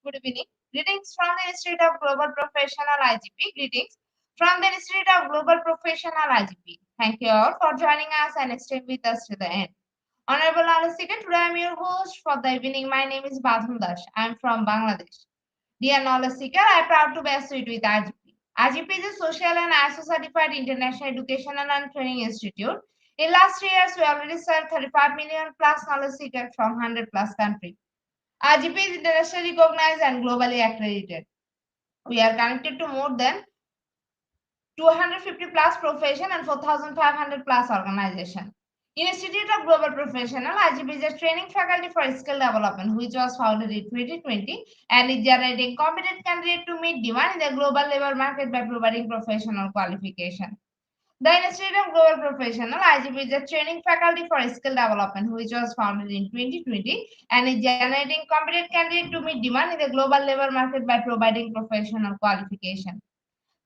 Good evening. Greetings from the Institute of Global Professional IGP. Greetings from the Institute of Global Professional IGP. Thank you all for joining us and staying with us to the end. Honorable Knowledge Seeker, today I am your host for the evening. My name is Badhum Das. I am from Bangladesh. Dear Knowledge Seeker, I am proud to be associated with IGP. IGP is a social and ISO certified international educational and training institute. In last 3 years, we already served 35 million plus knowledge seekers from 100 plus countries. RGP is internationally recognized and globally accredited. We are connected to more than 250 plus profession and 4,500 plus organization. Institute of Global Professional, IGP is a training faculty for skill development, which was founded in 2020 and is generating competent candidates to meet demand in the global labor market by providing professional qualification. The Institute of Global Professional IGP is a training faculty for skill development, which was founded in 2020 and is generating competent candidates to meet demand in the global labor market by providing professional qualification.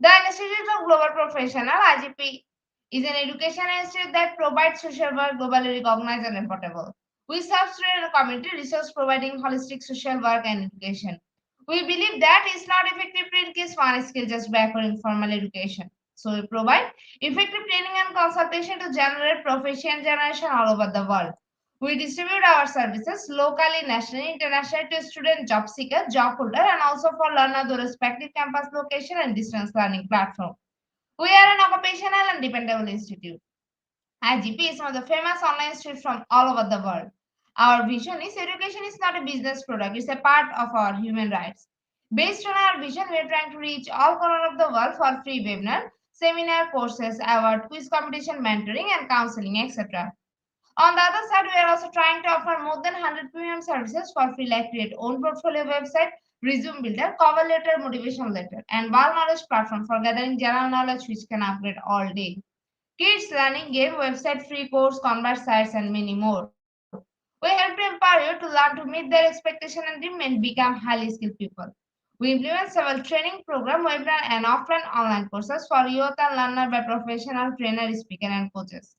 The Institute of Global Professional IGP is an education institute that provides social work globally recognized and affordable. We serve student and community resource providing holistic social work and education. We believe that it's not effective to increase one skill just by offering formal education. So we provide effective training and consultation to generate proficient generation all over the world. We distribute our services locally, nationally, internationally to student job seekers, job holder, and also for learner the respective campus location and distance learning platform. We are an occupational and dependable institute. IGP is one of the famous online institutes from all over the world. Our vision is education is not a business product, it's a part of our human rights. Based on our vision, we are trying to reach all corners of the world for free webinar, seminar, courses, award, quiz competition, mentoring, and counseling, etc. On the other side, we are also trying to offer more than 100 premium services for free, like create own portfolio website, resume builder, cover letter, motivation letter, and wall knowledge platform for gathering general knowledge which can upgrade all day. Kids learning game, website, free course, convert sites, and many more. We help to empower you to learn to meet their expectation and dream and become highly skilled people. We implement several training program, webinar, and offline online courses for youth and learner by professional trainer, speaker, and coaches.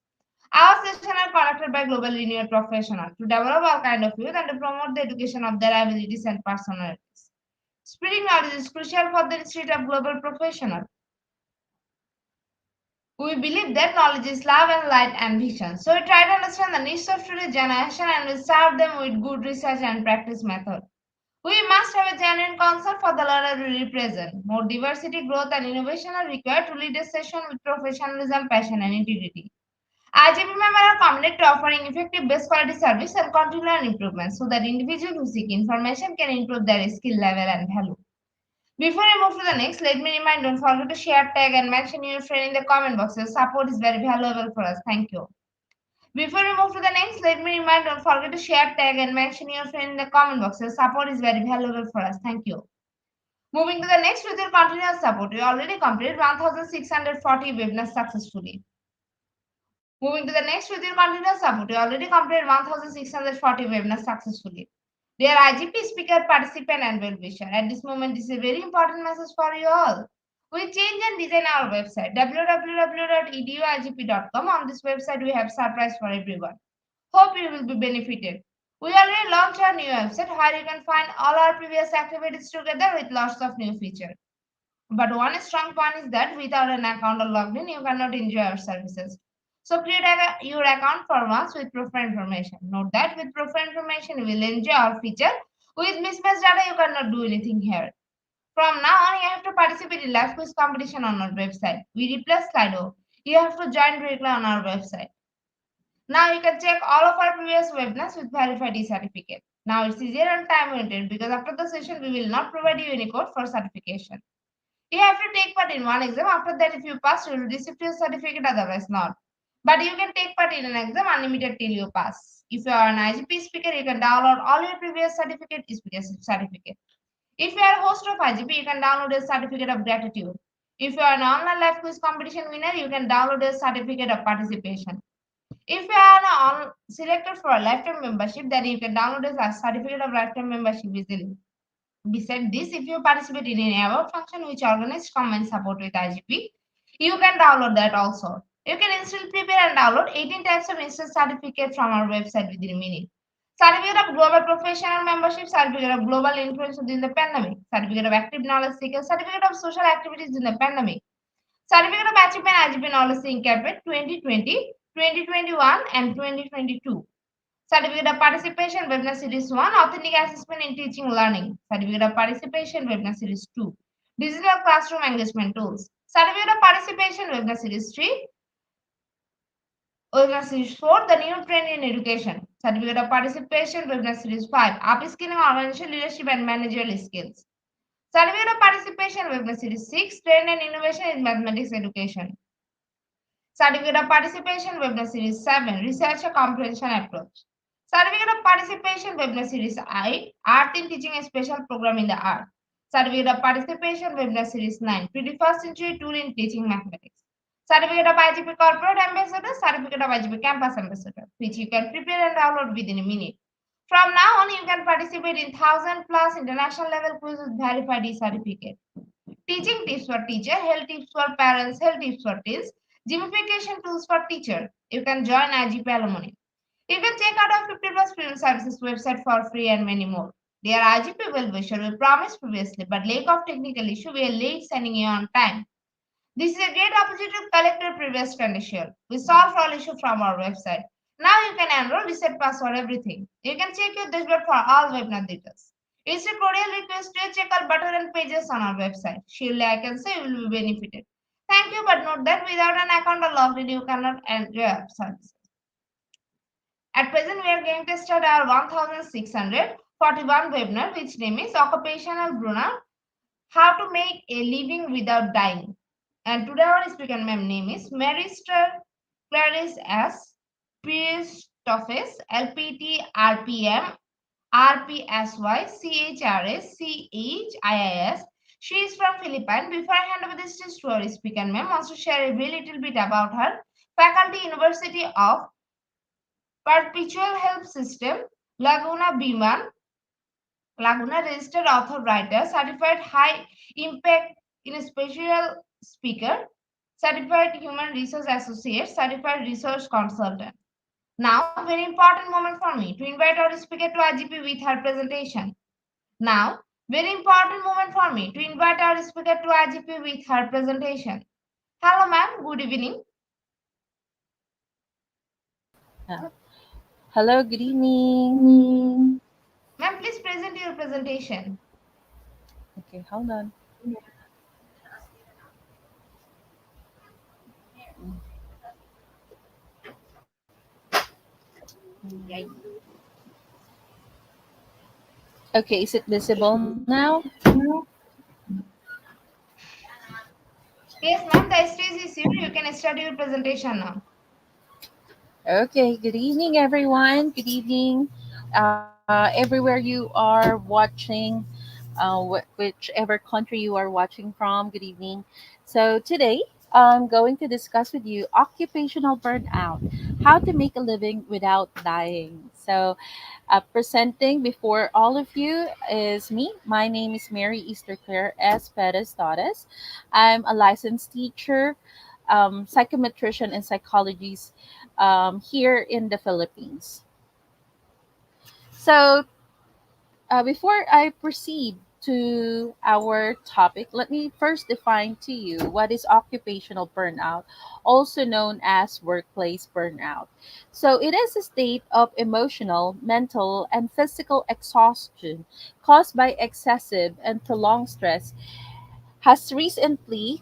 Our sessions are conducted by globally renowned professionals to develop all kind of youth and to promote the education of their abilities and personalities. Spreading knowledge is crucial for the Institute of Global Professional. We believe that knowledge is love and light and vision. So we try to understand the needs of today's generation and we serve them with good research and practice method. We must have a genuine concern for the learner we represent. More diversity, growth, and innovation are required to lead a session with professionalism, passion, and integrity. IGP members are committed to offering effective best quality service and continual improvement so that individuals who seek information can improve their skill level and value. Before I move to the next, let me remind don't forget to share, tag, and mention your friend in the comment box. Your support is very valuable for us. Thank you. Before we move to the next, let me remind don't forget to share, tag, and mention your friend in the comment box. Your support is very valuable for us. Thank you. Moving to the next with your continuous support, we already completed 1,640 webinars successfully. Moving to the next with your continuous support, we already completed 1,640 webinars successfully. Dear IGP speaker, participant, and well-wisher, at this moment, this is a very important message for you all. We change and design our website www.eduigp.com. On this website, we have surprise for everyone. Hope you will be benefited. We already launched our new website where you can find all our previous activities together with lots of new features. But one strong point is that without an account or logged in, you cannot enjoy our services. So create your account for once with profile information. Note that with profile information, you will enjoy our feature With mismatched data, you cannot do anything here. From now on, you have to participate in live quiz competition on our website. We replace Slido. You have to join directly on our website. Now you can check all of our previous webinars with verified e-certificate. Now it's easier and time limited because after the session, we will not provide you any code for certification. You have to take part in one exam. After that, if you pass, you will receive your certificate, otherwise not. But you can take part in an exam unlimited till you pass. If you are an IGP speaker, you can download all your previous certificate, speaker certificate. If you are a host of IGP, you can download a certificate of gratitude. If you are an online live quiz competition winner, you can download a certificate of participation. If you are selected for a lifetime membership, then you can download a certificate of lifetime membership easily. Besides this, if you participate in any award function which organized combined support with IGP, you can download that also. You can instantly prepare and download 18 types of instant certificate from our website within a minute. Certificate of Global Professional Membership, Certificate of Global Influence during the pandemic, Certificate of Active Knowledge Seeker, Certificate of Social Activities in the pandemic, Certificate of Achievement IGP Knowledge Seeker 2020, 2021 and 2022. Certificate of Participation Webinar Series 1, Authentic Assessment in Teaching Learning. Certificate of Participation Webinar Series 2, Digital Classroom Engagement Tools. Certificate of Participation Webinar Series 3, Webinar Series 4, The New Trend in Education. Certificate of Participation Webinar Series 5, Upskilling Organizational Leadership and Managerial Skills. Certificate of Participation Webinar Series 6, Trend and Innovation in Mathematics Education. Certificate of Participation Webinar Series 7, Research Comprehension Approach. Certificate of Participation Webinar Series 8, Art in Teaching a Special Program in the Art. Certificate of Participation Webinar Series 9, 21st Century Tool in Teaching Mathematics. Certificate of IGP Corporate Ambassador, Certificate of IGP Campus Ambassador, which you can prepare and download within a minute. From now on, you can participate in 1000 plus international level quiz with verified e-certificate. Teaching tips for teacher, health tips for parents, health tips for teens, gamification tools for teacher. You can join IGP Alumni. You can check out our 50 plus student services website for free and many more. Dear IGP well-wisher, we promised previously, but lack of technical issue, we are late sending you on time. This is a great opportunity to collect your previous condition. We solve all issues from our website. Now you can enroll, reset password, everything. You can check your dashboard for all webinar details. It's a cordial request to check our button and pages on our website. Surely I can say you will be benefited. Thank you, but note that without an account or logged you cannot enjoy our services. At present, we are going to start our 1641 webinar, which name is Occupational Burnout, How to Make a Living Without Dying. And today our speaker name is Marister Clarice S. Christophis, LPT RPM RPSY CHRS CHIIS. She is from Philippines. Before I hand over this to our speaker, ma'am wants to share a very little bit about her. Faculty University of Perpetual Help System, Laguna Biman, Laguna registered author writer, certified high impact in special speaker, certified human resource associate, certified research consultant. Now, very important moment for me to invite our speaker to IGP with her presentation. Now, very important moment for me to invite our speaker to IGP with her presentation. Hello, ma'am. Good evening. Uh, Hello, good evening. Ma'am, please present your presentation. Okay, hold on. Okay, is it visible now? Yes, ma'am. The stage is yours. You can start your presentation now. Okay, good evening, everyone. Good evening, everywhere you are watching, whichever country you are watching from. Good evening. So today, I'm going to discuss with you occupational burnout, how to make a living without dying. So, presenting before all of you is me. My name is Mary Easter Claire S. Perez Torres. I'm a licensed teacher, psychometrician, and psychologist here in the Philippines. So, before I proceed to our topic, let me first define to you what is occupational burnout, also known as workplace burnout. So, it is a state of emotional, mental, and physical exhaustion caused by excessive and prolonged stress, has recently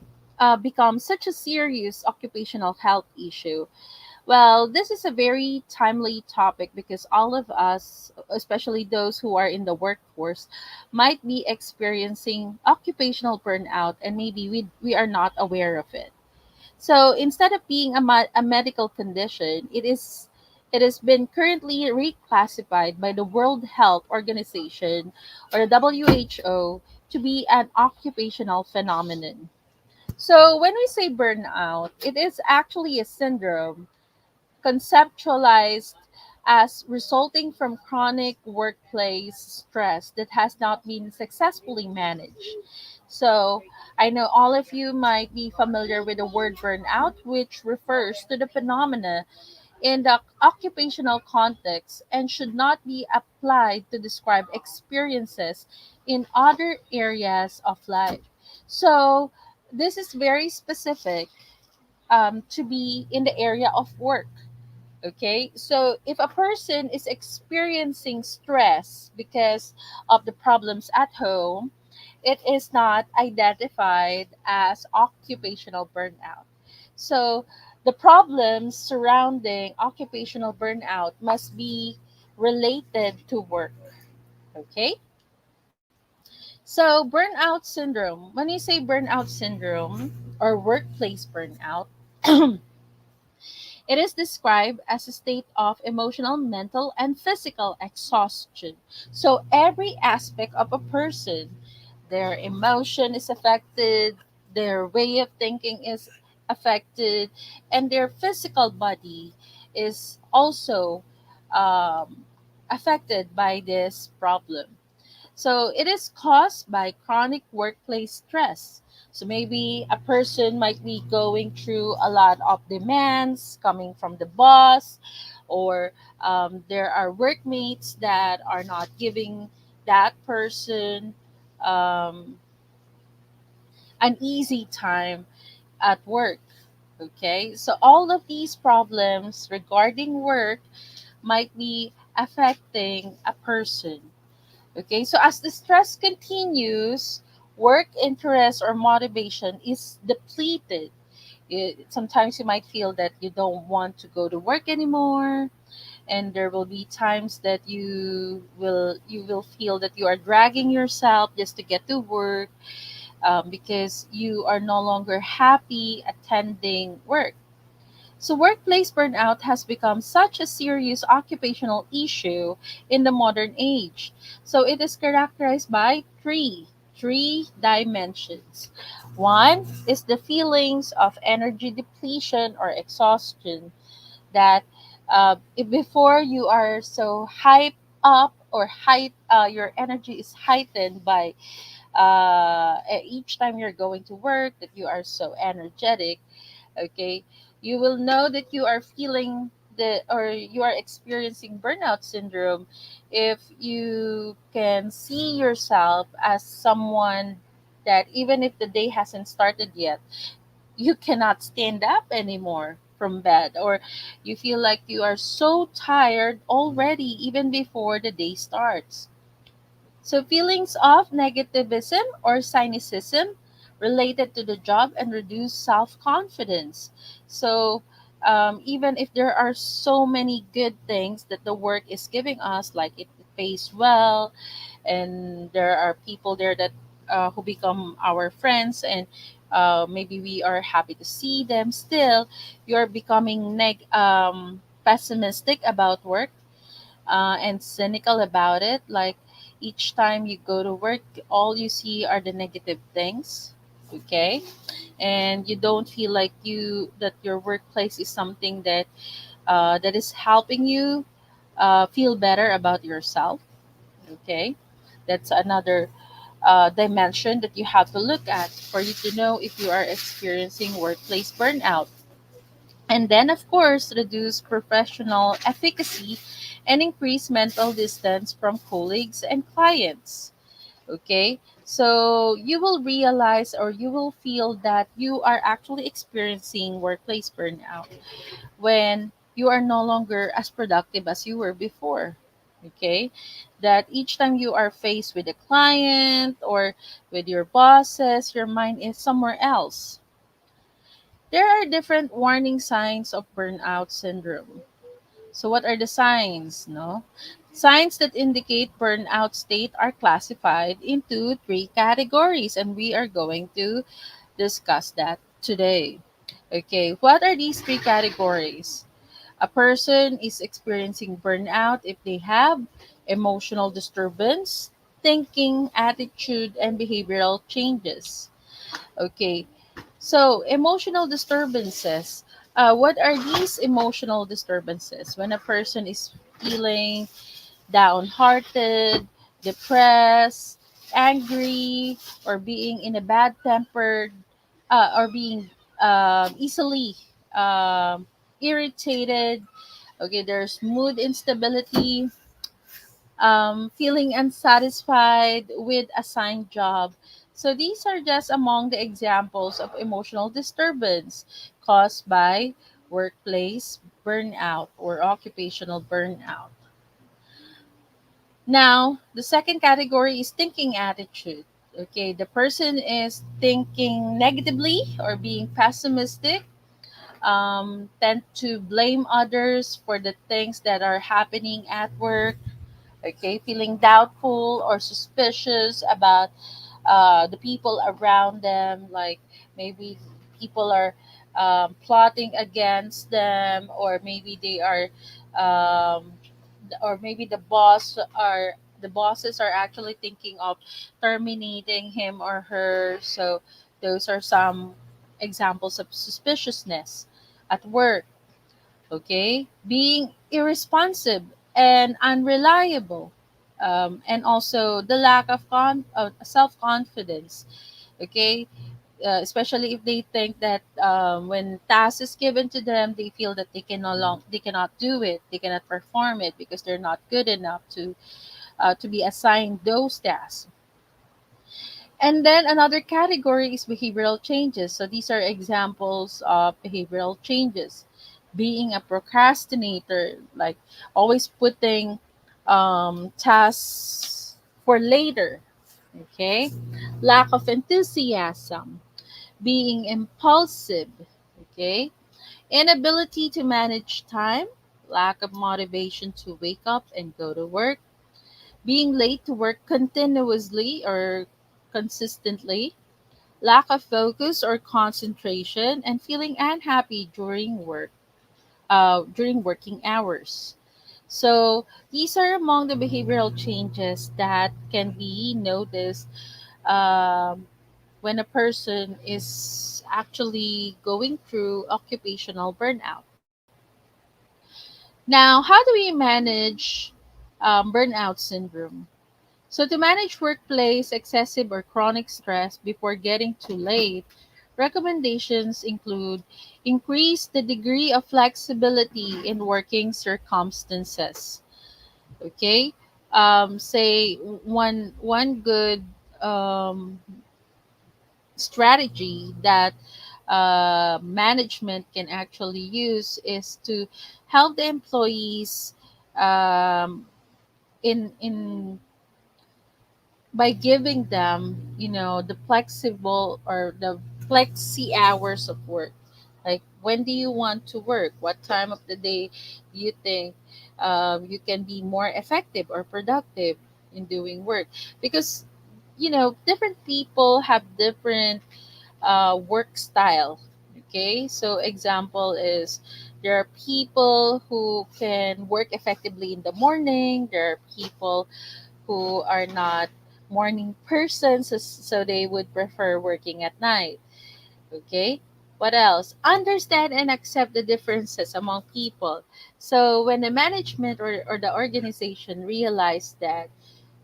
become such a serious occupational health issue. Well, this is a very timely topic because all of us, especially those who are in the workforce, might be experiencing occupational burnout, and maybe we are not aware of it. So instead of being a medical condition, it has been currently reclassified by the World Health Organization, or the WHO, to be an occupational phenomenon. So when we say burnout, it is actually a syndrome conceptualized as resulting from chronic workplace stress that has not been successfully managed. So, I know all of you might be familiar with the word burnout, which refers to the phenomena in the occupational context and should not be applied to describe experiences in other areas of life. So, this is very specific to be in the area of work. Okay, so if a person is experiencing stress because of the problems at home, it is not identified as occupational burnout. So the problems surrounding occupational burnout must be related to work. Okay, so burnout syndrome, when you say burnout syndrome or workplace burnout, it is described as a state of emotional, mental, and physical exhaustion. So every aspect of a person, their emotion is affected, their way of thinking is affected, and their physical body is also um, affected by this problem. So it is caused by chronic workplace stress. So maybe a person might be going through a lot of demands coming from the boss, or there are workmates that are not giving that person um, an easy time at work. Okay, so all of these problems regarding work might be affecting a person. Okay, so as the stress continues, work interest or motivation is depleted. Sometimes you might feel that you don't want to go to work anymore, and there will be times that you will feel that you are dragging yourself just to get to work, because you are no longer happy attending work. So, workplace burnout has become such a serious occupational issue in the modern age. So, it is characterized by three dimensions. One is the feelings of energy depletion or exhaustion, that before you are so hyped up, or your energy is heightened by each time you're going to work, that you are so energetic. Okay, you will know that you are feeling the or you are experiencing burnout syndrome if you can see yourself as someone that even if the day hasn't started yet, you cannot stand up anymore from bed, or you feel like you are so tired already even before the day starts. So, feelings of negativism or cynicism related to the job and reduced self confidence. So, even if there are so many good things that the work is giving us, like it pays well, and there are people there that who become our friends, and maybe we are happy to see them, still you're becoming pessimistic about work, and cynical about it. Like each time you go to work, all you see are the negative things. Okay, and you don't feel like you that your workplace is something that is helping you feel better about yourself. Okay, that's another dimension that you have to look at for you to know if you are experiencing workplace burnout. And then, of course, reduce professional efficacy and increase mental distance from colleagues and clients. Okay, So you will realize or you will feel that you are actually experiencing workplace burnout when you are no longer as productive as you were before. Okay, that each time you are faced with a client or with your bosses, your mind is somewhere else. There are different warning signs of burnout syndrome. So what are the signs? No, signs that indicate burnout state are classified into three categories, and we are going to discuss that today. Okay, what are these three categories? A person is experiencing burnout if they have emotional disturbance, thinking, attitude, and behavioral changes. Okay, so emotional disturbances. What are these emotional disturbances? When a person is feeling downhearted, depressed, angry, or being in a bad tempered, or being easily irritated. Okay, there's mood instability, feeling unsatisfied with assigned job. So these are just among the examples of emotional disturbance caused by workplace burnout or occupational burnout. Now, the second category is thinking attitude. Okay, the person is thinking negatively or being pessimistic, tend to blame others for the things that are happening at work. Okay, feeling doubtful or suspicious about the people around them, like maybe people are plotting against them, or maybe they are um, or maybe the bosses are actually thinking of terminating him or her. So those are some examples of suspiciousness at work. Okay, being irresponsive and unreliable, and also the lack of self confidence. Okay, especially if they think that when task is given to them, they feel that they cannot do it, they cannot perform it because they're not good enough to be assigned those tasks. And then another category is behavioral changes. So these are examples of behavioral changes. Being a procrastinator, like always putting tasks for later. Okay. Lack of enthusiasm. Being impulsive. Okay. Inability to manage time. Lack of motivation to wake up and go to work. Being late to work continuously or consistently, lack of focus or concentration, and feeling unhappy during working hours. So these are among the behavioral changes that can be noticed um, when a person is actually going through occupational burnout. Now, how do we manage burnout syndrome? So, to manage workplace excessive or chronic stress before getting too late, recommendations include increase the degree of flexibility in working circumstances. Okay, say one good um, strategy that management can actually use is to help the employees um, in by giving them, the flexible or the flexi hours of work. Like, when do you want to work? What time of the day do you think you can be more effective or productive in doing work? Because, different people have different work style. Okay, so example is there are people who can work effectively in the morning. There are people who are not morning persons, so they would prefer working at night. Okay, what else? Understand and accept the differences among people. So when the management or the organization realize that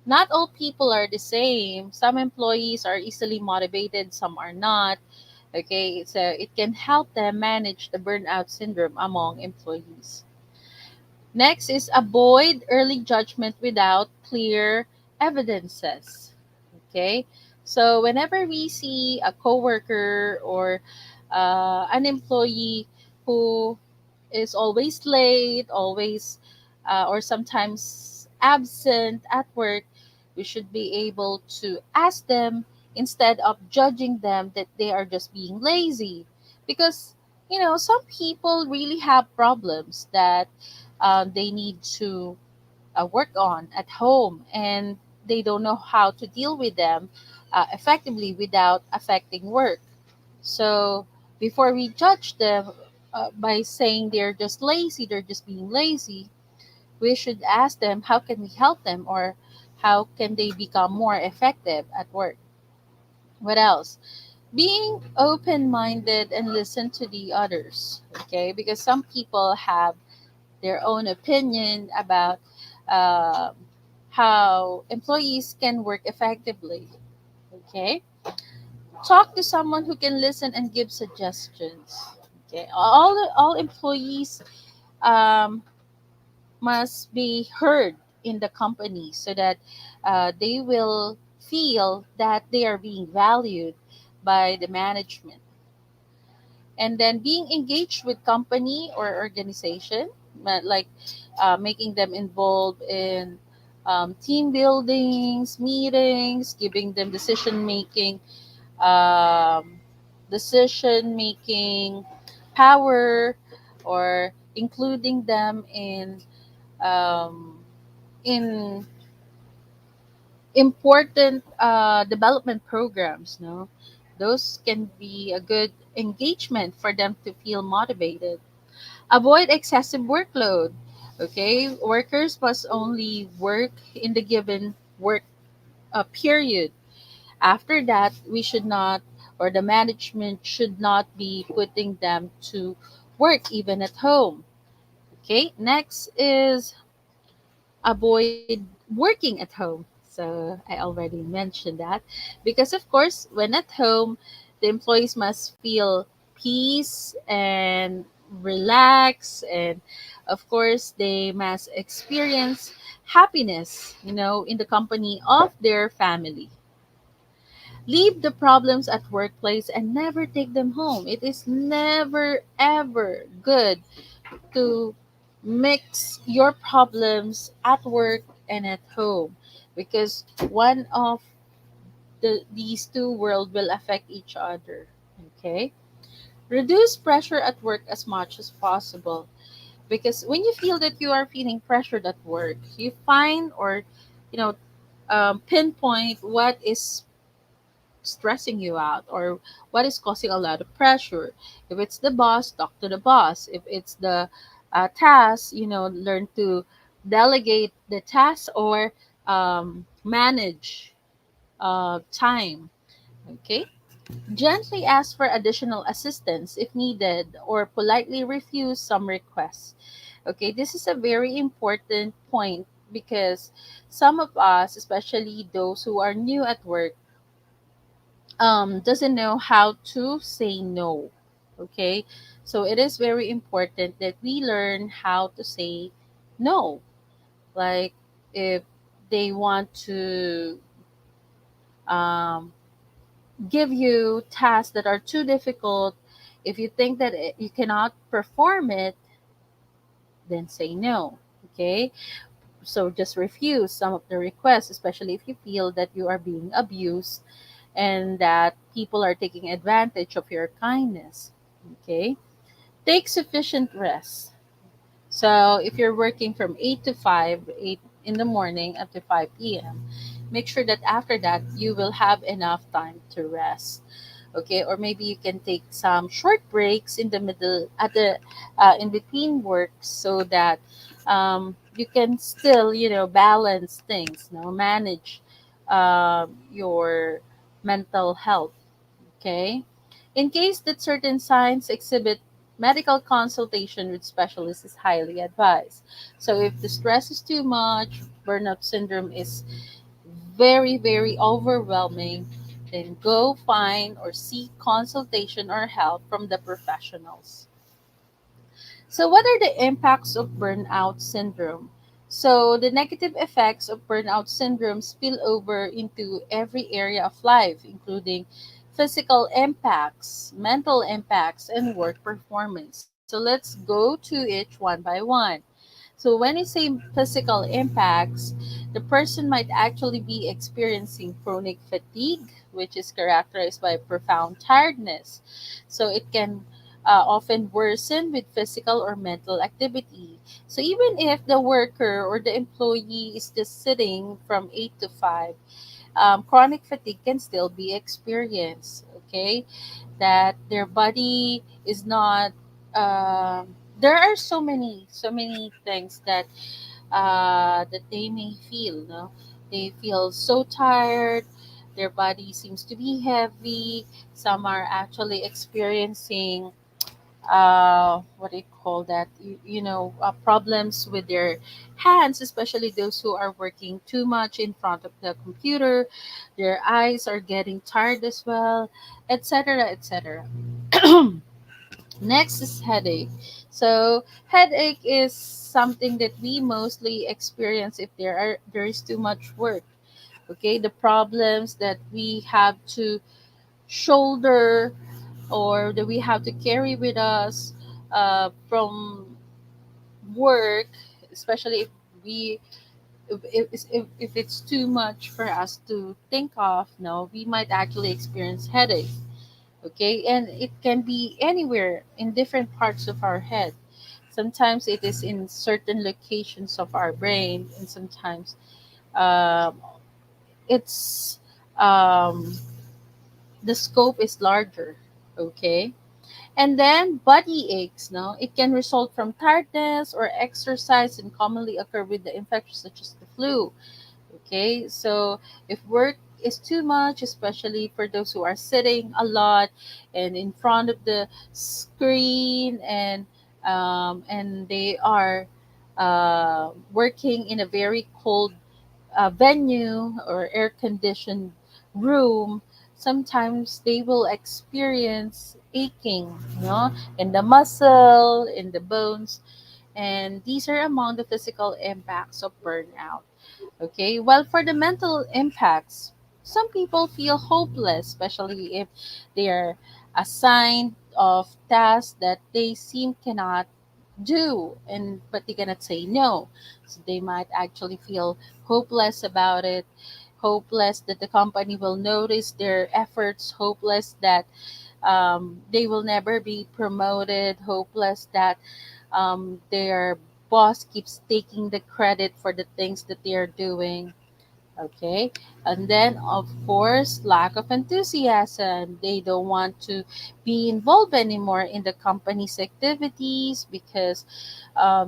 not all people are the same, some employees are easily motivated, some are not. Okay, so it can help them manage the burnout syndrome among employees. Next is avoid early judgment without clear evidences. Okay. So whenever we see a coworker or an employee who is always late, always or sometimes absent at work, we should be able to ask them instead of judging them that they are just being lazy. Because, some people really have problems that they need to work on at home, and they don't know how to deal with them effectively without affecting work. So before we judge them by saying they're just lazy, they're just being lazy, we should ask them how can we help them, or how can they become more effective at work. What else? Being open minded and listen to the others. Okay, because some people have their own opinion about uh, how employees can work effectively. Okay, talk to someone who can listen and give suggestions. Okay, all employees um, must be heard in the company so that they will feel that they are being valued by the management. And then being engaged with company or organization, like making them involved in team buildings, meetings, giving them um, decision making power, or including them in important development programs. No, those can be a good engagement for them to feel motivated. Avoid excessive workload. Okay, workers must only work in the given work period. After that, we should not, or the management should not be putting them to work even at home. Okay, next is avoid working at home. So I already mentioned that, because of course, when at home, the employees must feel peace and relax, and of course, they must experience happiness, in the company of their family. Leave the problems at workplace and never take them home. It is never ever good to mix your problems at work and at home, because one of these two worlds will affect each other. Okay? Reduce pressure at work as much as possible, because when you feel that you are feeling pressured at work, you find, or you know pinpoint what is stressing you out, or what is causing a lot of pressure. If it's the boss, talk to the boss. If it's the task, learn to delegate the task, or manage time. Okay, gently ask for additional assistance if needed, or politely refuse some requests. Okay, this is a very important point, because some of us, especially those who are new at work, doesn't know how to say no. Okay, so it is very important that we learn how to say no. Like, if they want to um, give you tasks that are too difficult, if you think that you cannot perform it, then say no. Okay, so just refuse some of the requests, especially if you feel that you are being abused and that people are taking advantage of your kindness. Okay? Take sufficient rest. So if you're working from 8 to 5, 8 in the morning up to 5 p.m., make sure that after that you will have enough time to rest. Okay, or maybe you can take some short breaks in the middle, at the in between works, so that you can still, balance things, manage your mental health. Okay, in case that certain signs exhibit, medical consultation with specialists is highly advised. So if the stress is too much, burnout syndrome is very, very overwhelming, then go find or seek consultation or help from the professionals. So, what are the impacts of burnout syndrome? So the negative effects of burnout syndrome spill over into every area of life, including physical impacts, mental impacts, and work performance. So let's go to each one by one. So when you say physical impacts, the person might actually be experiencing chronic fatigue, which is characterized by profound tiredness. So it can often worsen with physical or mental activity. So even if the worker or the employee is just sitting from 8 to 5, chronic fatigue can still be experienced. Okay, that their body is not. There are so many things that that they may feel. No, they feel so tired. Their body seems to be heavy. Some are actually experiencing what do you call that, problems with their hands, especially those who are working too much in front of the computer. Their eyes are getting tired as well, etc., etc. Next is headache. So headache is something that we mostly experience if there is too much work. Okay, the problems that we have to shoulder or that we have to carry with us from work, especially we if it's too much for us to think of, no, we might actually experience headache. Okay, and it can be anywhere in different parts of our head. Sometimes it is in certain locations of our brain, and sometimes um, it's um, the scope is larger. Okay. And then body aches, no? It can result from tiredness or exercise and commonly occur with the infections such as the flu. Okay, so if work is too much, especially for those who are sitting a lot and in front of the screen, and they are working in a very cold venue or air conditioned room, sometimes they will experience aching, in the muscle, in the bones, and these are among the physical impacts of burnout. Okay, well, for the mental impacts, some people feel hopeless, especially if they are assigned of tasks that they seem cannot do, and but they cannot say no. So they might actually feel hopeless about it, hopeless that the company will notice their efforts, hopeless that they will never be promoted, hopeless that their boss keeps taking the credit for the things that they are doing. Okay, and then of course, lack of enthusiasm. They don't want to be involved anymore in the company's activities because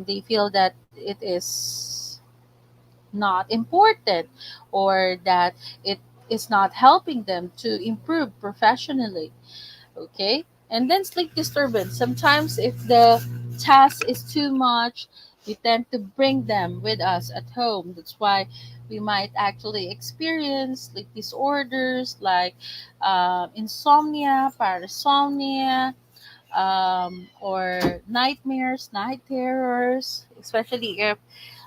they feel that it is not important, or that it is not helping them to improve professionally. Okay, and then sleep disturbance. Sometimes if the task is too much, we tend to bring them with us at home. That's why we might actually experience sleep disorders like insomnia, parasomnia, or nightmares, night terrors, especially if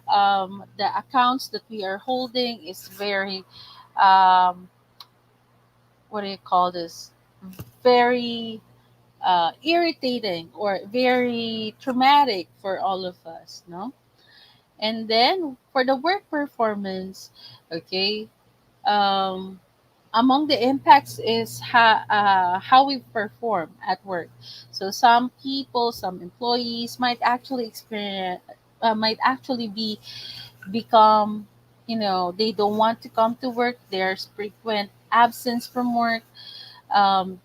the accounts that we are holding is very um, what do you call this, very irritating or very traumatic for all of us, no? And then for the work performance, okay, um, among the impacts is how we perform at work. So some people, some employees might actually experience, might actually become, they don't want to come to work. There's frequent absence from work,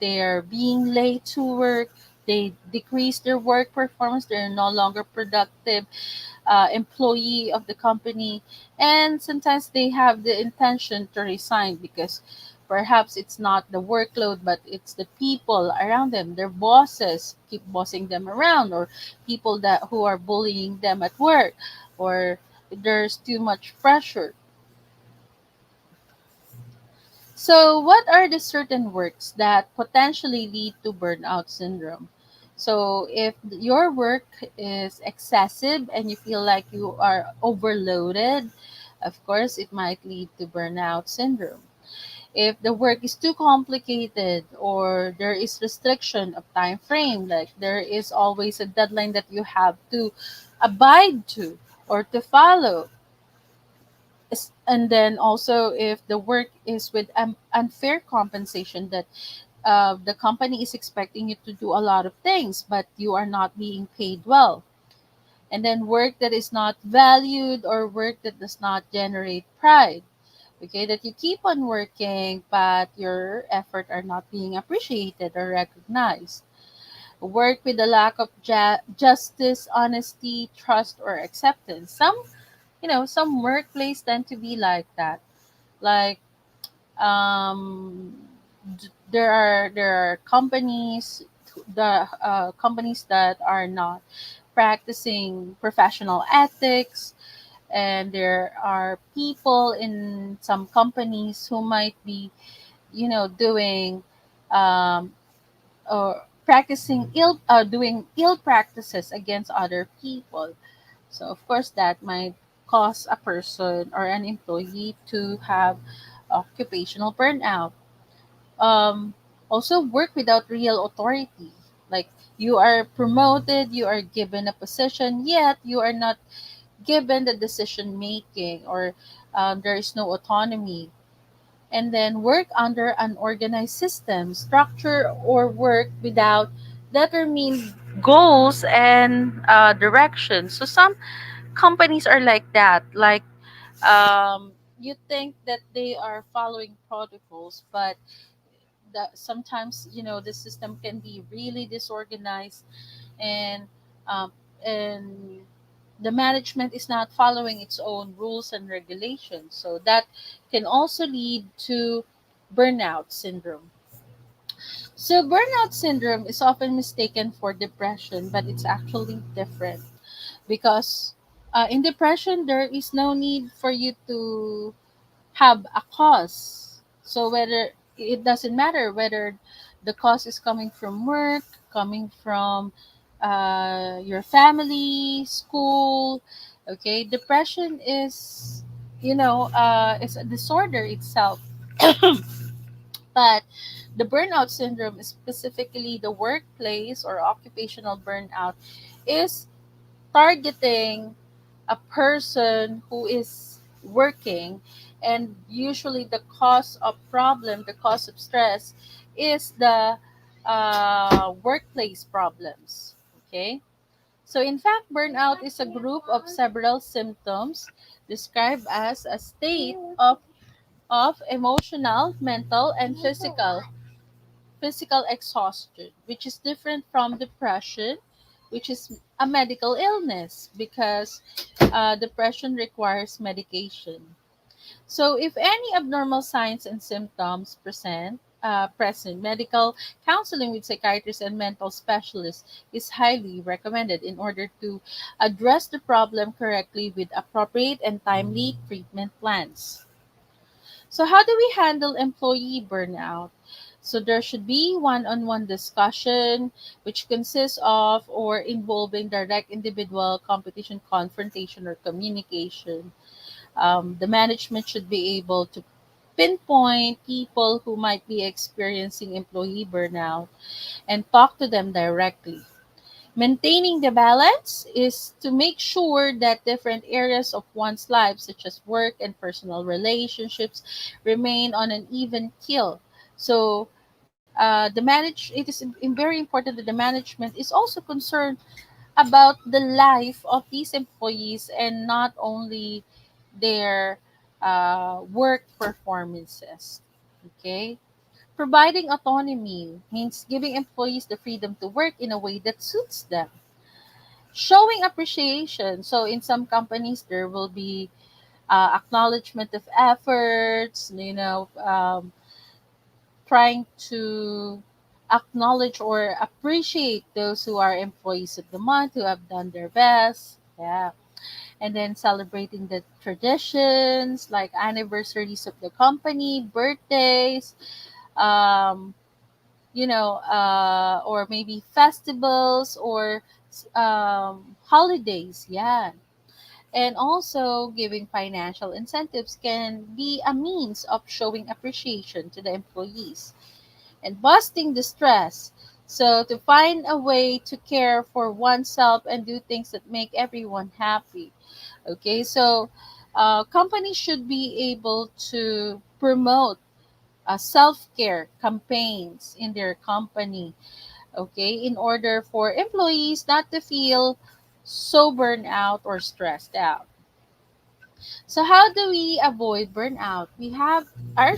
they're being late to work, they decrease their work performance, they're no longer productive employee of the company, and sometimes they have the intention to resign because perhaps it's not the workload but it's the people around them, their bosses keep bossing them around, or people that who are bullying them at work, or there's too much pressure. So, what are the certain works that potentially lead to burnout syndrome? So if your work is excessive and you feel like you are overloaded, of course, it might lead to burnout syndrome. If the work is too complicated or there is restriction of time frame, like there is always a deadline that you have to abide to or to follow, and then also if the work is with unfair compensation, that the company is expecting you to do a lot of things but you are not being paid well, and then work that is not valued or work that does not generate pride, okay, that you keep on working but your effort are not being appreciated or recognized, work with a lack of justice, honesty, trust, or acceptance. Some workplace tend to be like that, like um, there are companies that are not practicing professional ethics, and there are people in some companies who might be doing um, or practicing ill doing ill practices against other people. So of course that might cause a person or an employee to have occupational burnout. um, Also, work without real authority, like you are promoted, you are given a position, yet you are not given the decision making, or there is no autonomy. And then work under an organized system, structure, or work without determined goals and direction. So some companies are like that. Like you think that they are following protocols, but that sometimes the system can be really disorganized, and um, and the management is not following its own rules and regulations, so that can also lead to burnout syndrome. So burnout syndrome is often mistaken for depression, but it's actually different, because in depression there is no need for you to have a cause. So whether it doesn't matter whether the cause is coming from work, coming from your family, school. Okay, depression is it's a disorder itself. But the burnout syndrome, is specifically the workplace or occupational burnout, is targeting a person who is working, and usually the cause of stress is the workplace problems. Okay, so in fact burnout is a group of several symptoms described as a state of emotional, mental, and physical exhaustion, which is different from depression, which is a medical illness, because depression requires medication. So, if any abnormal signs and symptoms present, medical counseling with psychiatrists and mental specialists is highly recommended in order to address the problem correctly with appropriate and timely treatment plans. So, how do we handle employee burnout? So, there should be one on one discussion, which consists of or involving direct individual competition, confrontation, or communication. The management should be able to pinpoint people who might be experiencing employee burnout and talk to them directly. Maintaining the balance is to make sure that different areas of one's life, such as work and personal relationships, remain on an even keel. So, it is very important that the management is also concerned about the life of these employees and not only their work performances. Okay. Providing autonomy means giving employees the freedom to work in a way that suits them. Showing appreciation. So, in some companies, there will be acknowledgement of efforts, trying to acknowledge or appreciate those who are employees of the month who have done their best. Yeah. And then celebrating the traditions like anniversaries of the company, birthdays, um, or maybe festivals or holidays. Yeah. And also, giving financial incentives can be a means of showing appreciation to the employees and busting the stress. So, to find a way to care for oneself and do things that make everyone happy. Okay, so companies should be able to promote self care campaigns in their company, okay, in order for employees not to feel so burned out or stressed out. So how do we avoid burnout? We have our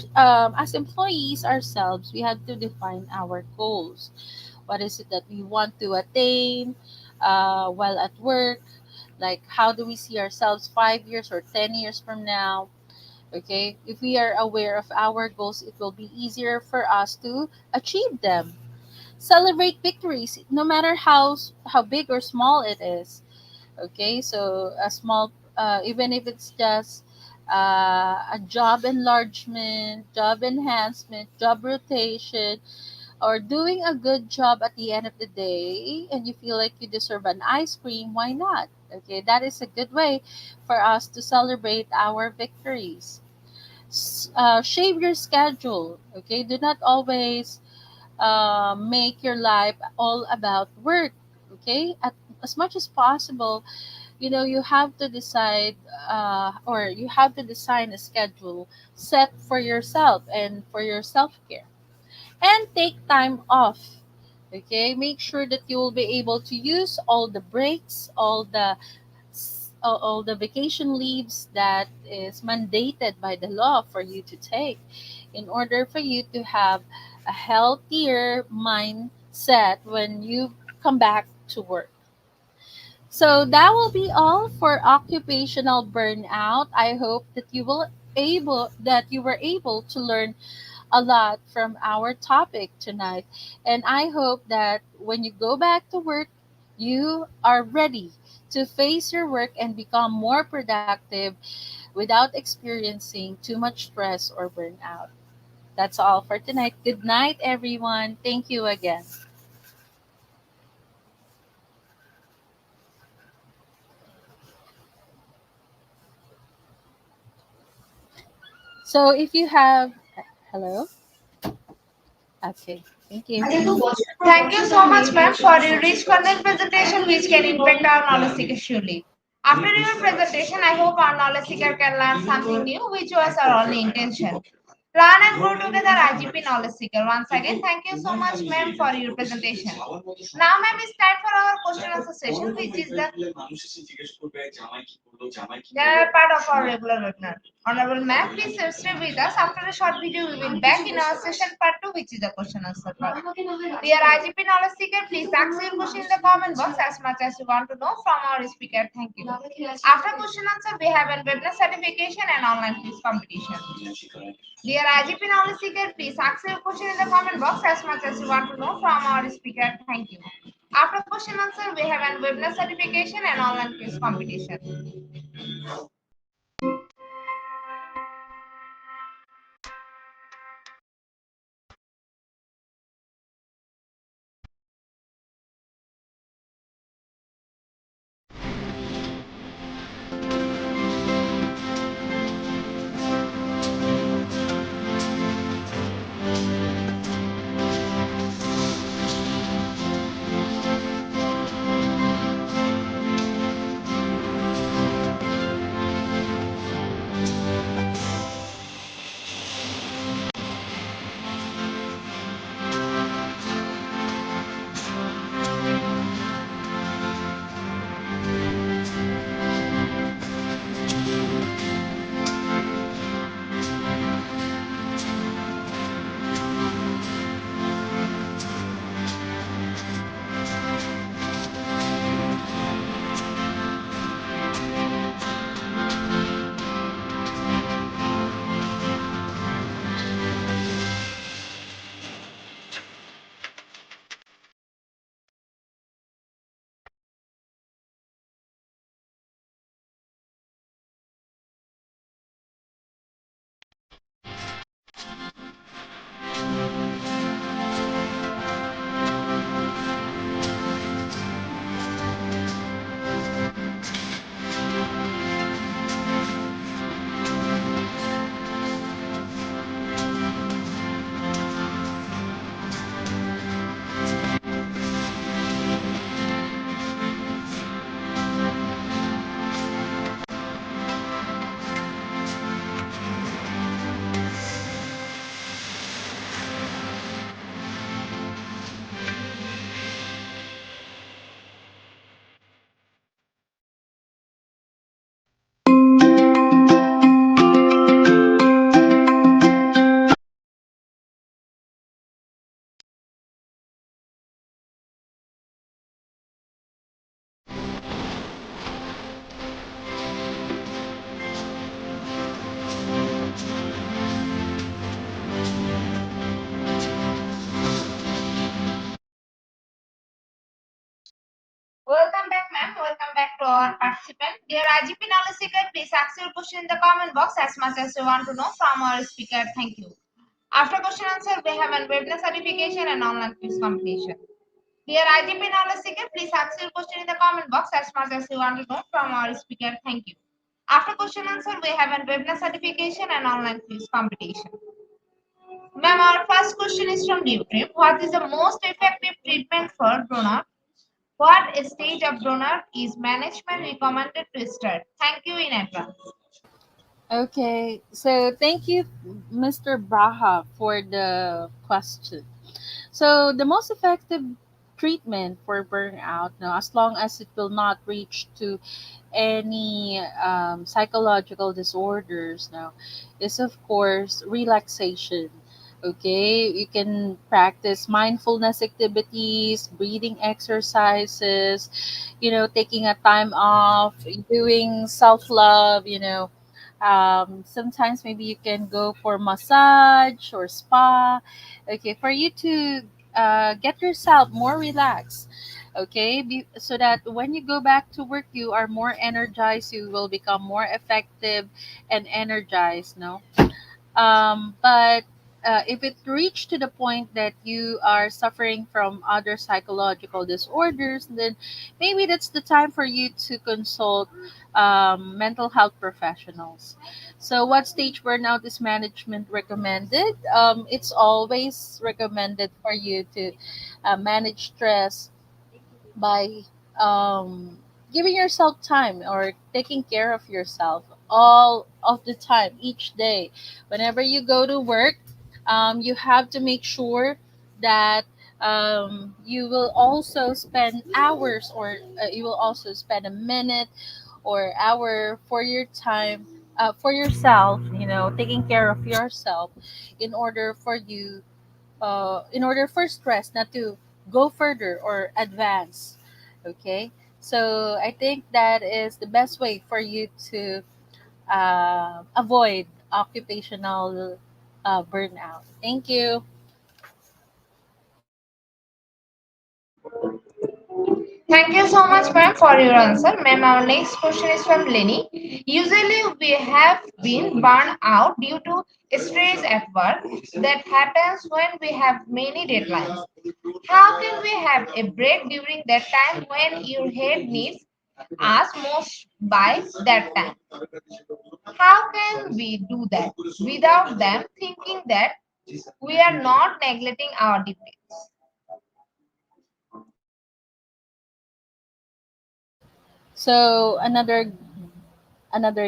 as employees ourselves, we have to define our goals. What is it that we want to attain while at work? Like how do we see ourselves 5 years or 10 years from now? Okay, if we are aware of our goals, it will be easier for us to achieve them. Celebrate victories, no matter how big or small it is. Okay, so a small, even if it's just a job enlargement, job enhancement, job rotation, or doing a good job at the end of the day, and you feel like you deserve an ice cream, why not? Okay, that is a good way for us to celebrate our victories. Shave your schedule. Okay, do not always make your life all about work. Okay, as much as possible, you have to decide or you have to design a schedule set for yourself and for your self-care, and take time off. Okay, make sure that you will be able to use all the breaks, all the vacation leaves that is mandated by the law for you to take in order for you to have a healthier mindset when you come back to work. So that will be all for occupational burnout. I hope that you were able to learn a lot from our topic tonight. And I hope that when you go back to work, you are ready to face your work and become more productive without experiencing too much stress or burnout. That's all for tonight. Good night, everyone. Thank you again. So if you have, hello? Okay, thank you. Thank you so much, ma'am, for your rich content presentation which can impact our knowledge seeker surely. After your presentation, I hope our knowledge seeker can learn something new, which was our only intention. Learn and grow together, IGP knowledge seeker. Once again, thank you so much, ma'am, for your presentation. Now, ma'am, it's time for our question answer session, which is the general part of our regular webinar. Honorable ma'am, please stay with us. After a short video, we will back in our session part 2, which is the question answer part. Dear IGP knowledge seeker, please ask your question in the comment box as much as you want to know from our speaker. Thank you. After question answer, we have a webinar certification and online quiz competition. Dear IGP knowledge seeker, please ask your question in the comment box as much as you want to know from our speaker. Thank you. After question answer, we have a webinar certification and online quiz competition. Welcome back, ma'am. Welcome back to our participant. Dear IGP knowledge seeker, please ask your question in the comment box as much as you want to know from our speaker. Thank you. After question answer, we have a webinar certification and online quiz competition. Dear IGP knowledge seeker, please ask your question in the comment box as much as you want to know from our speaker. Thank you. After question answer, we have a webinar certification and online quiz competition. Ma'am, our first question is from Nutrim. What is the most effective treatment for burnout? What stage of burnout is management recommended to start? Thank you in advance. Okay, so thank you, Mr. Braha, for the question. So the most effective treatment for burnout, now, as long as it will not reach to any psychological disorders now, is of course relaxation. Okay, you can practice mindfulness activities, breathing exercises, taking a time off, doing self-love, sometimes maybe you can go for massage or spa, okay, for you to get yourself more relaxed, okay, so that when you go back to work you are more energized, you will become more effective and energized, no. But if it reached to the point that you are suffering from other psychological disorders, then maybe that's the time for you to consult mental health professionals. So, what stage burnout is management recommended? It's always recommended for you to manage stress by um, giving yourself time or taking care of yourself all of the time, each day. Whenever you go to work, you have to make sure that you will also spend hours, or you will also spend a minute or hour for your time, for yourself, taking care of yourself in order for you, in order for stress not to go further or advance. Okay, so I think that is the best way for you to avoid occupational burnout. Thank you. Thank you so much, ma'am, for your answer. Ma'am, our next question is from Lenny. Usually, we have been burned out due to stress at work that happens when we have many deadlines. How can we have a break during that time when your head needs us most by that time? How can we do that without them thinking that we are not neglecting our details? So another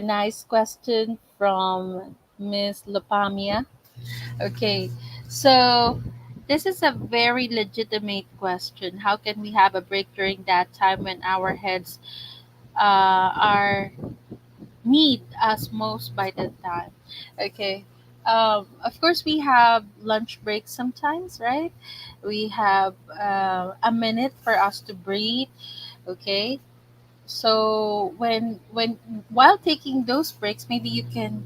nice question from Miss Lapamia. Okay, so this is a very legitimate question. How can we have a break during that time when our heads are need us most by the time? Okay, of course we have lunch breaks sometimes, right? We have a minute for us to breathe. Okay, so when while taking those breaks, maybe you can,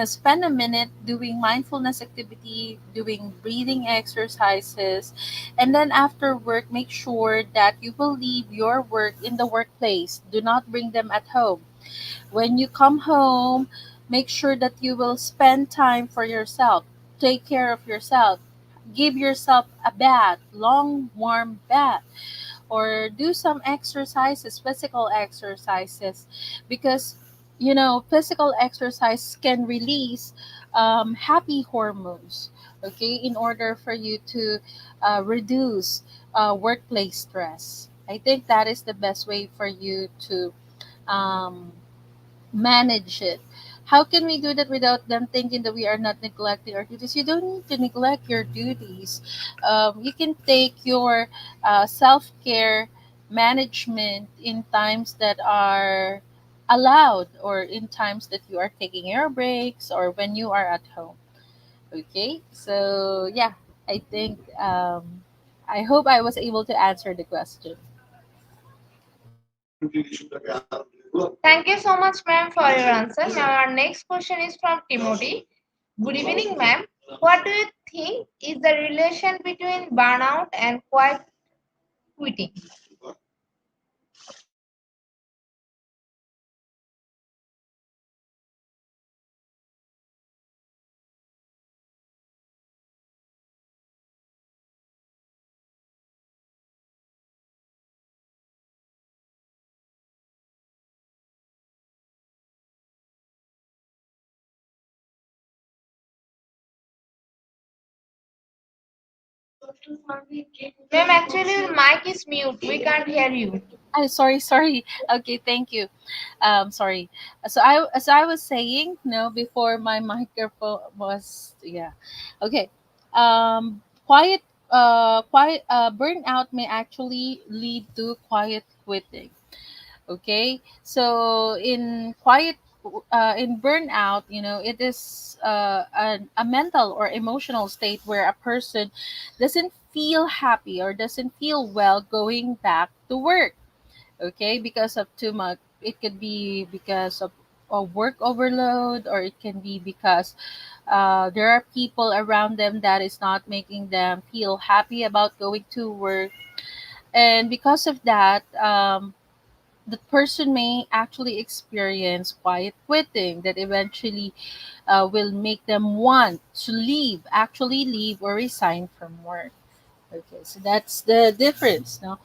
spend a minute doing mindfulness activity, doing breathing exercises, and then after work make sure that you will leave your work in the workplace, do not bring them at home. When you come home, make sure that you will spend time for yourself, take care of yourself, give yourself a bath, long warm bath, or do some exercises, physical exercises, because physical exercise can release happy hormones, okay, in order for you to reduce workplace stress. I think that is the best way for you to um, manage it. How can we do that without them thinking that we are not neglecting our duties? You don't need to neglect your duties. You can take your self care management in times that are allowed, or in times that you are taking your breaks, or when you are at home. Okay, so yeah, I think I hope I was able to answer the question. Thank you so much, ma'am, for your answer. Now, our next question is from Timothy. Good evening, ma'am. What do you think is the relation between burnout and quiet quitting? Ma'am, actually your mic is mute. We can't hear you. Sorry, sorry. Okay, thank you. Sorry. As I was saying, no, before my microphone was, yeah. Okay. Quiet burnout may actually lead to quiet quitting. Okay, so in burnout, it is a mental or emotional state where a person doesn't feel happy or doesn't feel well going back to work. Okay, because of too much. It could be because of work overload, or it can be because there are people around them that is not making them feel happy about going to work. And because of that, the person may actually experience quiet quitting that eventually will make them want to actually leave or resign from work. Okay, so that's the difference. Now,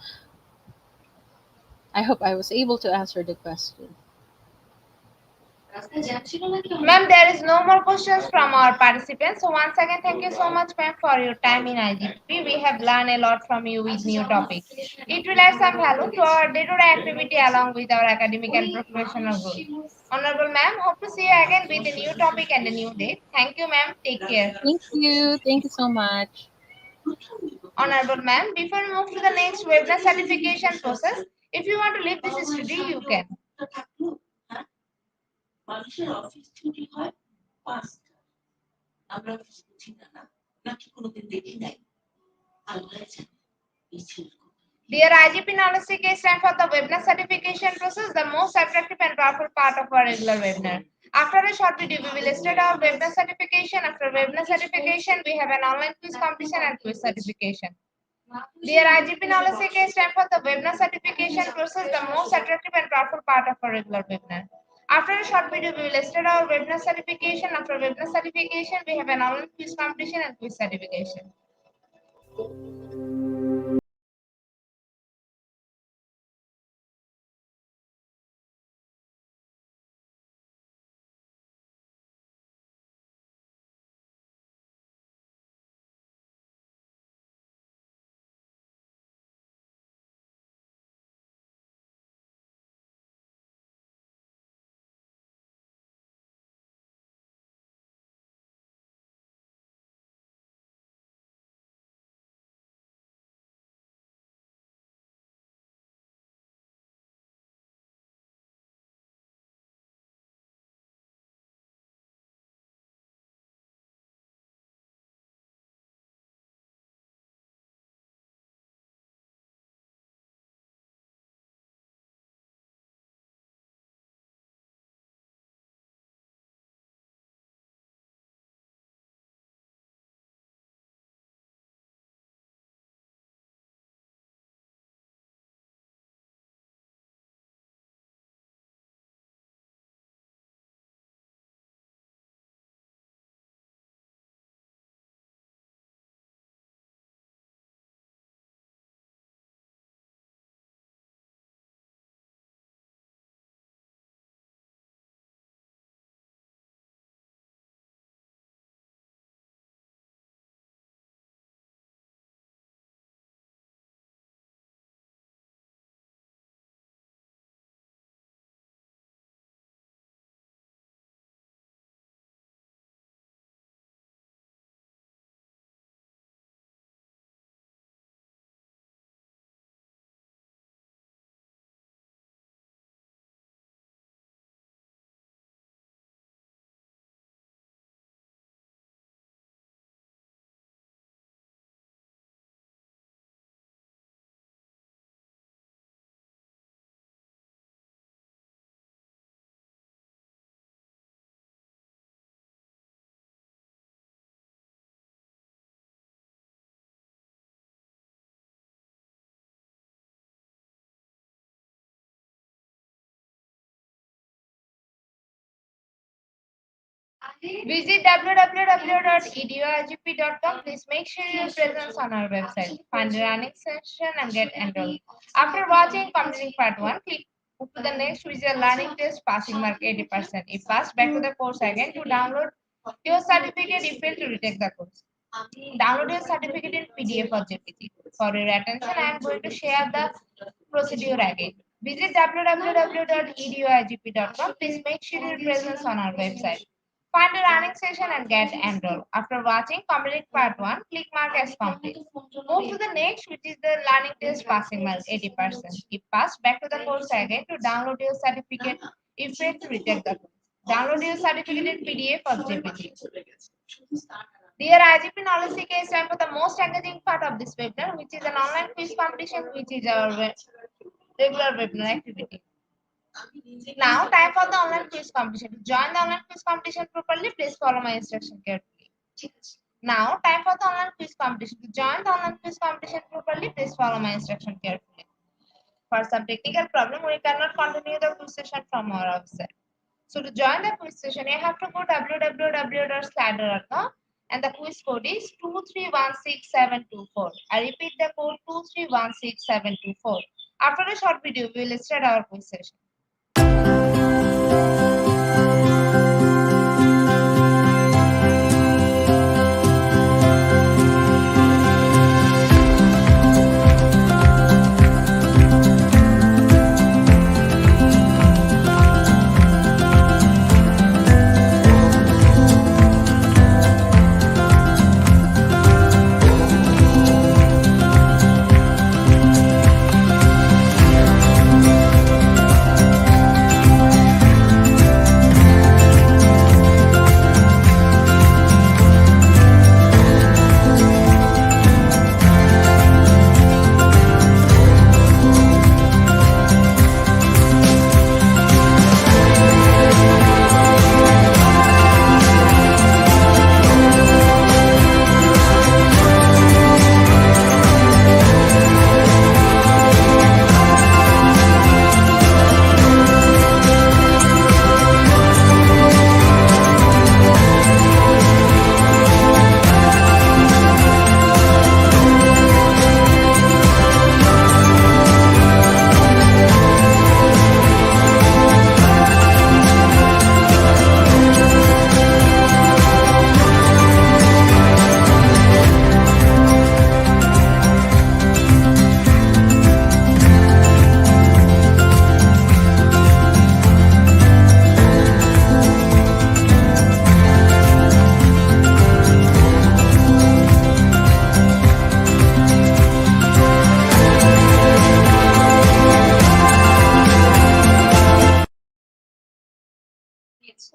I hope I was able to answer the question. Ma'am, there is no more questions from our participants. So once again, thank you so much, ma'am, for your time in IGP. We have learned a lot from you with new topic. It will add some value to our day-to-day activity along with our academic and professional growth. Honorable ma'am, hope to see you again with a new topic and a new date. Thank you, ma'am. Take care. Thank you. Thank you so much. Honorable ma'am, before we move to the next webinar certification process, if you want to leave this study, you can. Dear IGP Knowledge Seeker stand for the webinar certification process, the most attractive and powerful part of our regular webinar. After a short video, we will state our webinar certification. After webinar certification, we have an online quiz competition and quiz certification. Dear IGP Knowledge Seeker stand for the webinar certification process, the most attractive and powerful part of our regular webinar. After a short video, we will state our webinar certification. After webinar certification, we have an online quiz competition and quiz certification. Visit www.eduigp.com. Please make sure your presence on our website. Find the running session and get enrolled. After watching completing part 1, click move to the next which is a learning test passing mark 80%. If passed, back to the course again to download your certificate if failed to retake the course. Download your certificate in PDF or JPG. For your attention, I am going to share the procedure again. Visit www.eduigp.com. Please make sure your presence on our website. Find a running session and get enrolled. After watching complete part 1, click mark as complete. Move to the next, which is the learning test passing mark 80%. If passed, back to the course again to download your certificate. If failed, to reject the course. Download your certificate in PDF or JPG. Dear IGP Knowledge Seeker, it's time for the most engaging part of this webinar, which is an online quiz competition, which is our regular webinar activity. Now, time for the online quiz competition. To join the online quiz competition properly, please follow my instruction carefully. Now, time for the online quiz competition. To join the online quiz competition properly, please follow my instruction carefully. For some technical problem, we cannot continue the quiz session from our website. So to join the quiz session, you have to go www.slido.com and the quiz code is 2316724. I repeat the code 2316724. After a short video, we will start our quiz session.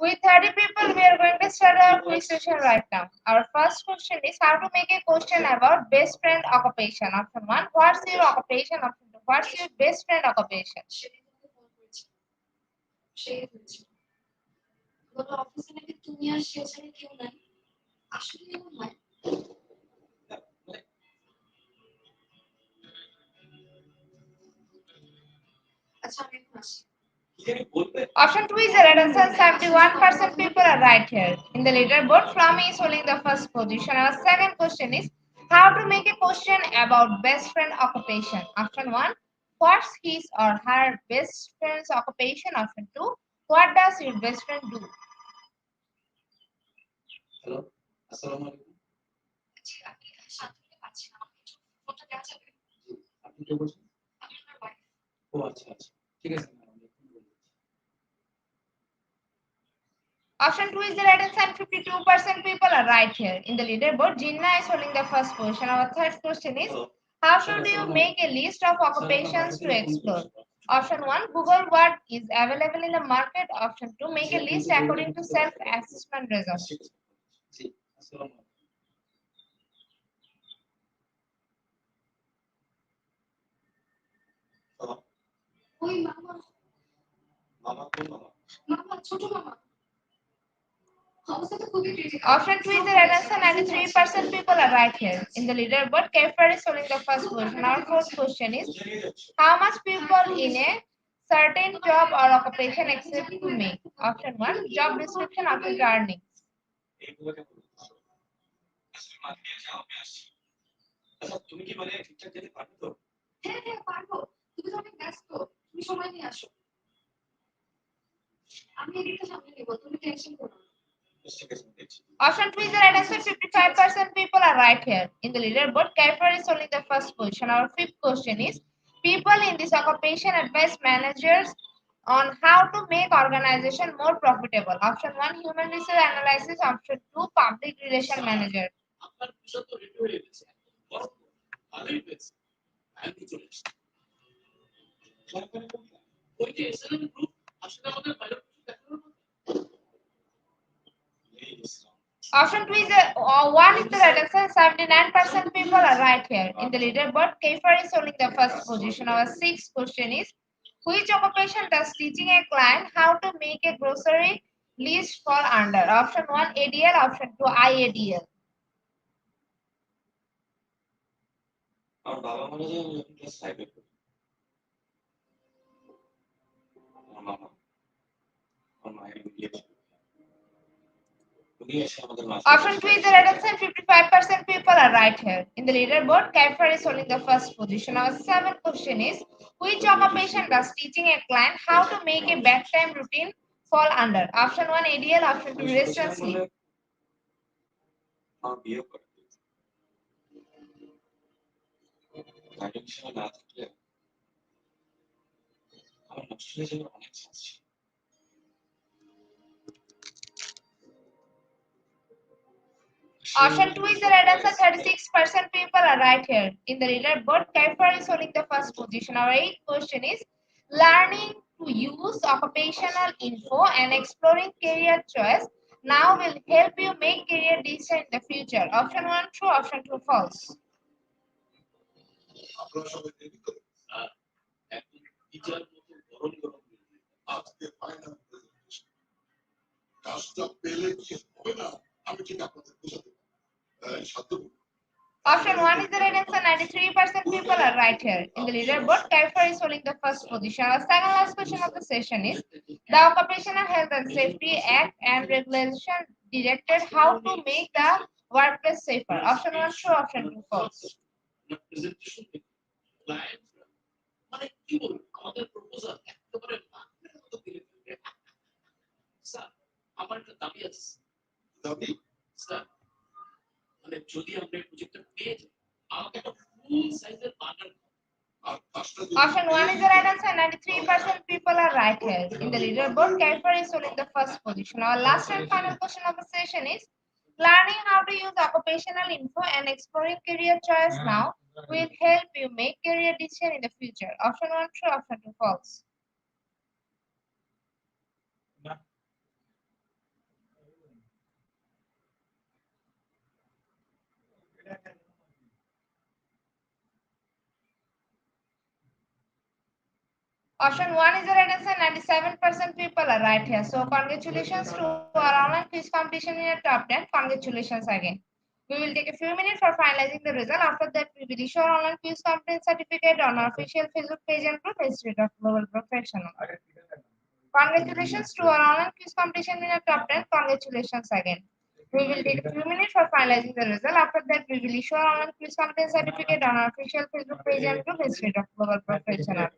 With 30 people, we are going to start our quiz session right now. Our first question is how to make a question about best friend occupation. Option 1, what's your occupation? Option 2, what's your best friend occupation? Option 2 is the right answer. 71% people are right here. In the leaderboard, Flami is holding the first position. Our second question is how to make a question about best friend occupation. Option 1, what's his or her best friend's occupation? Option 2, what does your best friend do? Hello, আসসালামু আলাইকুম। জি, আপনি কে বলছেন? ও আচ্ছা আচ্ছা, ঠিক আছে madam, আমি এক্ষুনি বলে দিচ্ছি। Option 2 is the right answer and 52% people are right here. In the leaderboard, Jinna is holding the first position. Our third question is how should you make a list of occupations to explore? Option 1, Google what is available in the market. Option 2, make a list according to self-assessment results. জি, আসসালামু আলাইকুম। বাবা, ওই মামা মামা কোন মামা? মামা ছোট মামা অবস্থা তো খুবই critical Option 2 is the right answer. 93% people are right here. In the leaderboard, Kefir is holding the first position. Our fourth question is how much people in a certain job or occupation accept to make? Option 1, job description. Option 2, earnings. এই বুয়াকে বলুন। আসলে মা দিয়ে যাও, আমি আসছি। আচ্ছা, তুমি কি মানে ঠিকঠাক যেতে পারবে তো? হ্যাঁ হ্যাঁ পারবো তুমি তো অনেক ব্যস্ত তুমি সময় নিয়ে আসো আমি এদিকটা সামনে নেবো তুমি টেনশন করো না Option 2 is the right answer. 55% people are right here. In the leaderboard, Kaifer is holding the first position. Our fifth question is, people in this occupation advise managers on how to make organization more profitable. Option 1, human resource analysis. Option 2, public relation manager. আপনার বিষয় তো ready হয়ে গেছে বড় ভালোই হয়েছে আমি চলে এসেছি ওই যে এসএলএম গ্রুপ আসলে আমাদের বাইরে দেখানোর মতো Option 2 is the 1 is the right answer. 79% people are right here. In the leaderboard, Kaifer is holding the first position. Our sixth question is, which occupation does teaching a client how to make a grocery list fall under? Option 1, ADL. Option 2, IADL. আমার বাবা মনে যায় আমি যখন class 5 এ পড়ি আমার মামা আমার মায়ের বিয়ে ছিল উনি এসে আমাদের মাঝে Option 2 is the right answer. 55% people are right here. In the leaderboard, Kaifer is holding the first position. Our seventh question is, which occupation does teaching a client how to make a bedtime routine fall under? Option 1, ADL. Option 2, rest and sleep. আমার বিয়ে করে garden হিসেবে না থাকলে আমার নষ্ট হয়ে যাওয়ার অনেক চান্স ছিল Option 2 is the right answer. 36% people are right here. In the leaderboard, Kaifer is holding the first position. Our eighth question is, learning to use occupational info and exploring career choice now will help you make career decision in the future. Option 1 true, option 2 false. আপনারা সবাই ready তো একদম teacher মতো গরম গরম আজকে final presentation কাজটা পেলে কি হবে না আমি ঠিক আপনাদের বোঝাতে পারি সাধ্য Option 1 is the right answer. 93% people are right here. In the leaderboard, Kaifer is holding the first position. Our second last question of the session is, the Occupational Health and Safety Act and Regulation directed how to make the workplace safer. Option 1 true, option 2 false. Presentation client মানে কি বলবো আমাদের proposal একেবারে মাখনের মতো দিলে ফেলবে sir আমার একটা দাবি আছে দাবি স্যার মানে যদি আমরা এই প্রজেক্টটা পেয়ে যাই আমাকে একটা ফুল সাইজের বানার আর কাজটা Option 1 is the right answer. 93% people are right here. In the leaderboard, Kaifer is holding the first position. Our last and final question of the session is, learning how to use occupational info and exploring career choice now will help you make career decision in the future. Option 1 true, option 2 false. Option 1 is the right answer. 97% people are right here. So congratulations to our online quiz competition in your top 10. Congratulations again. We will take a few minutes for finalizing the result. After that, we will issue our online quiz competence certificate on our official Facebook page and group Institute of Global Professional. Congratulations to our online quiz competition in your top 10. Congratulations again. We will take a few minutes for finalizing the result. After that, we will issue our online quiz competence certificate on our official Facebook page and group Institute of Global Professional.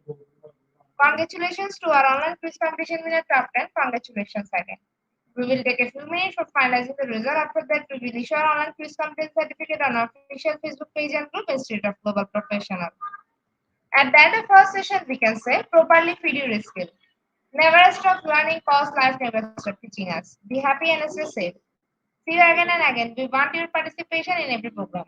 Congratulations to our online quiz competition winner top 10. Congratulations again. We will take a few minutes for finalizing the result. After that, we will issue our online quiz competence certificate on our official Facebook page and group Institute of Global Professional. At the end of first session, we can say, properly feed your skill. Never stop learning cause life never stop teaching us. Be happy and stay safe. See you again and again. We want your participation in every program.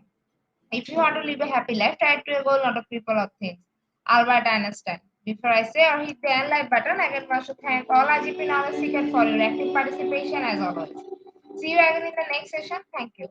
If you want to live a happy life, try to a goal, not of people or things. Albert Einstein. Before I say or hit the end like button, again want to thank all IGP knowledge seekers for your active participation as always. See you again in the next session. Thank you.